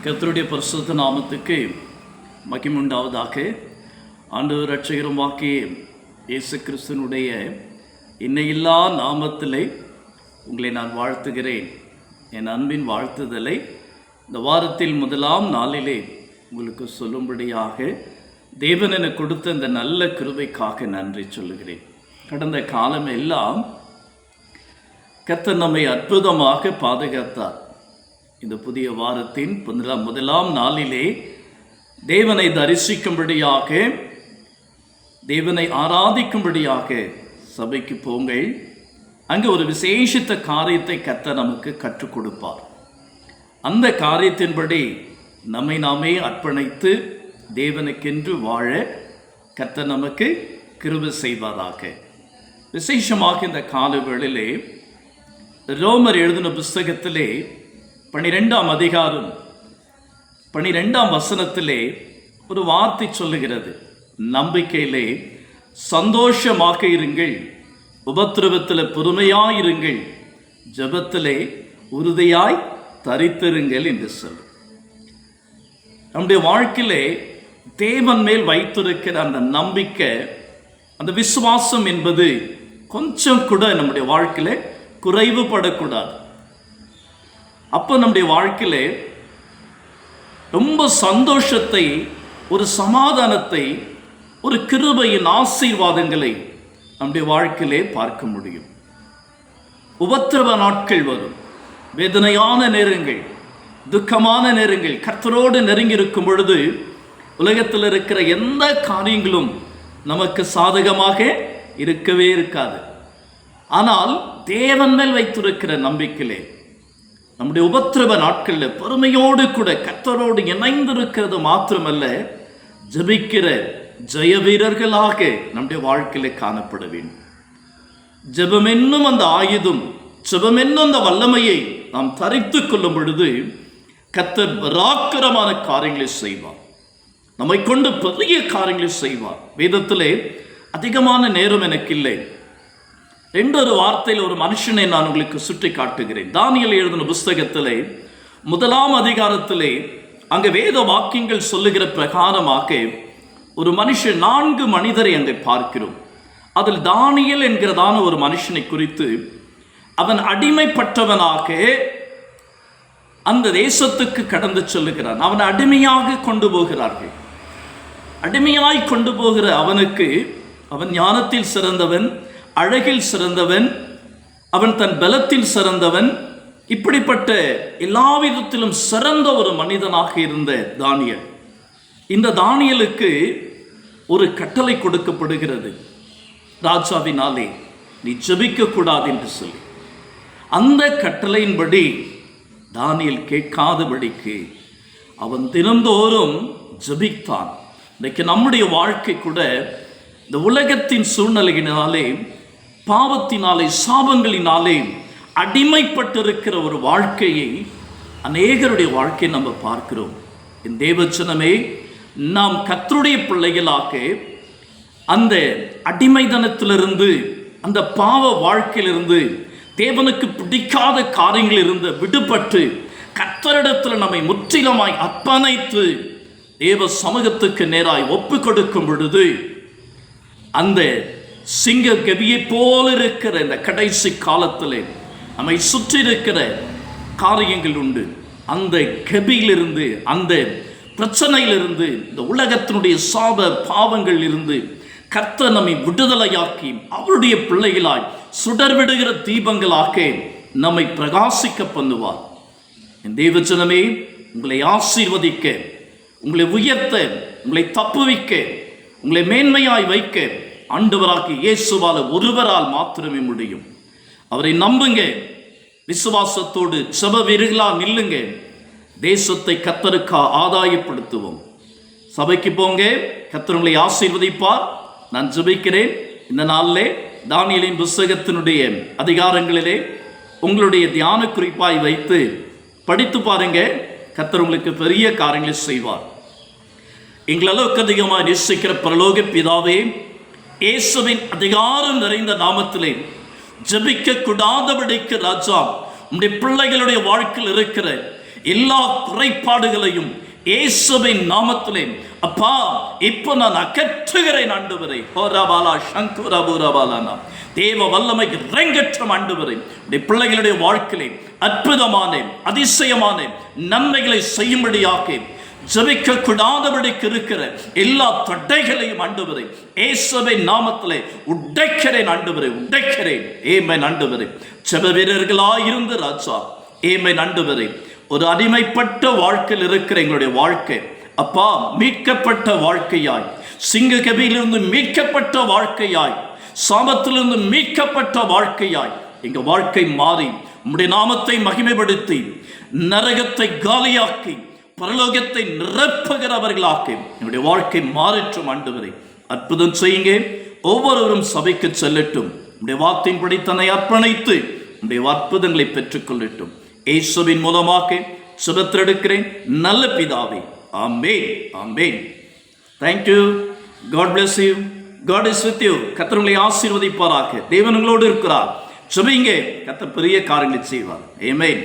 கர்த்தருடைய பரிசுத்த நாமத்துக்கு மகிமை உண்டாவதாக. ஆண்டவர் இரட்சகரும் ஆகிய இயேசு கிறிஸ்துவினுடைய இன்னையில்லா நாமத்திலே உங்களை நான் வாழ்த்துகிறேன். என் அன்பின் வாழ்த்துதலை இந்த வாரத்தில் முதலாம் நாளிலே உங்களுக்கு சொல்லும்படியாக தேவன் எனக்கு கொடுத்த இந்த நல்ல கிருபைக்காக நன்றி சொல்லுகிறேன். கடந்த காலம் எல்லாம் கர்த்தர் நம்மை அற்புதமாக பாதுகாத்தார். இந்த புதிய வாரத்தின் முதலாம் நாளிலே தேவனை தரிசிக்கும்படியாக, தேவனை ஆராதிக்கும்படியாக சபைக்கு போங்கள். அங்கே ஒரு விசேஷித்த காரியத்தை கர்த்தர் நமக்கு கற்றுக் கொடுப்பார். அந்த காரியத்தின்படி நம்மை நாமே அர்ப்பணித்து தேவனுக்கென்று வாழ கர்த்தர் நமக்கு கிருபை செய்வாராக. விசேஷமாக இந்த காலவேளையிலே ரோமர் எழுதின புஸ்தகத்திலே 12ஆம் அதிகாரம் 12ஆம் வசனத்திலே ஒரு வார்த்தை சொல்லுகிறது, நம்பிக்கையிலே சந்தோஷமாக இருங்கள், உபத்திரவத்தில் பொறுமையாயிருங்கள், ஜெபத்திலே உறுதியாய் தரித்திருங்கள் என்று சொல்லு. நம்முடைய வாழ்க்கையிலே தேவன் மேல் வைத்திருக்கிற அந்த நம்பிக்கை, அந்த விசுவாசம் என்பது கொஞ்சம் கூட நம்முடைய வாழ்க்கையில குறைவுபடக்கூடாது. அப்போ நம்முடைய வாழ்க்கையிலே ரொம்ப சந்தோஷத்தை, ஒரு சமாதானத்தை, ஒரு கிருபையின் ஆசீர்வாதங்களை நம்முடைய வாழ்க்கையிலே பார்க்க முடியும். உபத்திரவ நாட்கள் வரும், வேதனையான நேரங்கள், துக்கமான நேரங்கள். கர்த்தரோடு நெருங்கி இருக்கும் பொழுது உலகத்தில் இருக்கிற எந்த காரியங்களும் நமக்கு சாதகமாக இருக்கவே இருக்காது. ஆனால் தேவன் மேல் வைத்திருக்கிற நம்பிக்கையிலே நம்முடைய உபத்திரவ நாட்களில் பொறுமையோடு கூட கர்த்தரோடு இணைந்திருக்கிறது மாத்திரமல்ல, ஜெபிக்கிற ஜெய வீரர்களாக நம்முடைய வாழ்க்கையில காணப்பட வேண்டும். ஜெபம் என்னும் அந்த ஆயுதம், ஜெபம் என்னும் அந்த வல்லமையை நாம் தரித்து கொள்ளும் பொழுது கர்த்தர் பராக்கிரமான காரியங்களை செய்வார். நம்மை கொண்டு பெரிய காரியங்களை செய்வார். வேதத்திலே அதிகமான நேரம் எனக்கு இல்லை. ரெண்டொரு வார்த்தையில் ஒரு மனுஷனை நான் உங்களுக்கு சுட்டி காட்டுகிறேன். தானியேல் எழுதின புஸ்தகத்திலே 1ஆம் அதிகாரத்திலே அங்கே வேத வாக்கியங்கள் சொல்லுகிற பிரகாரமாக ஒரு மனுஷன், 4 மனிதரை அங்கே பார்க்கிறோம். அதில் தானியேல் என்கிறதான ஒரு மனுஷனை குறித்து, அவன் அடிமைப்பட்டவனாக அந்த தேசத்துக்கு கடந்து சொல்லுகிறான். அவன் அடிமையாக கொண்டு போகிறார்கள். அடிமையாய் கொண்டு போகிற அவனுக்கு, அவன் ஞானத்தில் சிறந்தவன், அழகில் சிறந்தவன், அவன் தன் பலத்தில் சிறந்தவன், இப்படிப்பட்ட எல்லா விதத்திலும் சிறந்த ஒரு மனிதனாக இருந்த தானியேல். இந்த தானியேலுக்கு ஒரு கட்டளை கொடுக்கப்படுகிறது ராஜாவினாலே, நீ ஜெபிக்க கூடாது என்று சொல்லி. அந்த கட்டளையின்படி தானியேல் கேட்காதபடிக்கு அவன் தினந்தோறும் ஜெபித்தான். இன்னைக்கு நம்முடைய வாழ்க்கை கூட இந்த உலகத்தின் சூழ்நிலையினாலே, பாவத்தினாலே, சாபங்களினாலே அடிமைப்பட்டிருக்கிற ஒரு வாழ்க்கையை அநேகருடைய வாழ்க்கையை நம்ம பார்க்கிறோம். என் தேவச்சனமே, நாம் கர்த்தருடைய பிள்ளைகளாக அந்த அடிமைதனத்திலிருந்து, அந்த பாவ வாழ்க்கையிலிருந்து, தேவனுக்கு பிடிக்காத காரியங்களிலிருந்து விடுபட்டு கர்த்தரிடத்தில் நம்மை முற்றிலுமாய் அர்ப்பணித்து தேவ சமூகத்துக்கு நேராய் ஒப்பு கொடுக்கும் பொழுது அந்த சிங்க கவியை போல இருக்கிற இந்த கடைசி காலத்தில் நம்மை சுற்றி இருக்கிற காரியங்கள் உண்டு. அந்த கபியிலிருந்து, அந்த பிரச்சனையிலிருந்து, இந்த உலகத்தினுடைய சாப பாவங்கள் இருந்து கர்த்தர் நம்மை விடுதலையாக்கி அவருடைய பிள்ளைகளாய் சுடர்விடுகிற தீபங்களாக நம்மை பிரகாசிக்க பண்ணுவார். என் தேவஜனமே, உங்களை ஆசீர்வதிக்க, உங்களை உயர்த்த, உங்களை தப்புவிக்க, உங்களை மேன்மையாய் வைக்க ஆண்டவராகிய இயேசுவால் ஒருவரால் மாத்திரமே முடியும். அவரை நம்புங்க, விசுவாசத்தோடு ஜெப வீரர்களாக நில்லுங்க. தேசத்தை கர்த்தருக்கு ஆதாயப்படுத்துவோம். சபைக்கு போங்க, கர்த்தர் உங்களை ஆசீர்வதிப்பார். நான் ஜெபிக்கிறேன். இந்த நாளிலே தானியேலின் புஸ்தகத்தினுடைய அதிகாரங்களிலே உங்களுடைய தியான குறிப்பாய் வைத்து படித்து பாருங்க. கர்த்தர் உங்களுக்கு பெரிய காரியங்களை செய்வார். எங்களளவுக்கு அதிகமாக நேசிக்கிற பரலோக பிதாவே, இயேசுவின் அதிகாரம் நிறைந்த நாமத்திலே ஜெபிக்க கூடாதபடிக்கு ராஜா உம்முடைய பிள்ளைகளுடைய வாழ்க்கையில் இருக்கிற எல்லா குறைபாடுகளையும் இயேசுவின் நாமத்திலே அப்பா இப்போ நான் அகற்றுகிறேன் ஆண்டவரே. ஹோரபாலா சங்குரபுரபாலானா தேவ வல்லமை இறங்கட்டும் ஆண்டவரே. பிள்ளைகளுடைய வாழ்க்கையிலே அற்புதமான அதிசயமான நன்மைகளை செய்யும்படியாக ஜெபிக்க கூடாதபடிக்கு இருக்கிற எல்லா தடைகளையும் ஆண்டவரே இயேசுவின் நாமத்திலே உடைக்கிறேன் ஆண்டவரே, உடைக்கிறேன். ஆமென் ஆண்டவரே. ஜெப வீரர்களாயிருந்து ராஜா, ஆமென் ஆண்டவரே. ஒரு அடிமைப்பட்ட வாழ்க்கையில் இருக்கிற எங்களுடைய வாழ்க்கை அப்பா மீட்கப்பட்ட வாழ்க்கையாய், சிங்க கபியிலிருந்து மீட்கப்பட்ட வாழ்க்கையாய், சாபத்திலிருந்து மீட்கப்பட்ட வாழ்க்கையாய் எங்க வாழ்க்கை மாறி உம்முடைய நாமத்தை மகிமைப்படுத்தி நரகத்தை காலியாக்கி பரலோகத்தை நிரப்புகிறவர்களாக்கி என்னுடைய வாழ்க்கை மாறட்டும் ஆண்டவரே. அற்புதம் செய்யுங்க. ஒவ்வொருவரும் சபைக்கு செல்லட்டும். உடைய வார்த்தையின்படி தன்னை அர்ப்பணித்து உடைய அற்புதங்களை பெற்றுக்கொள்ளட்டும். இயேசுவின் மூலமாக சுபத்திரெடுக்கிறேன் நல்ல பிதாவே. ஆமென், ஆமென். Thank you. God bless you. God is with you. கர்த்தர் உங்களை ஆசீர்வதிப்பாராக. தேவன் உங்களோடு இருக்கிறார். ஜெபிங்க. கர்த்தர் பெரிய காரியங்களை செய்வார். ஆமென்.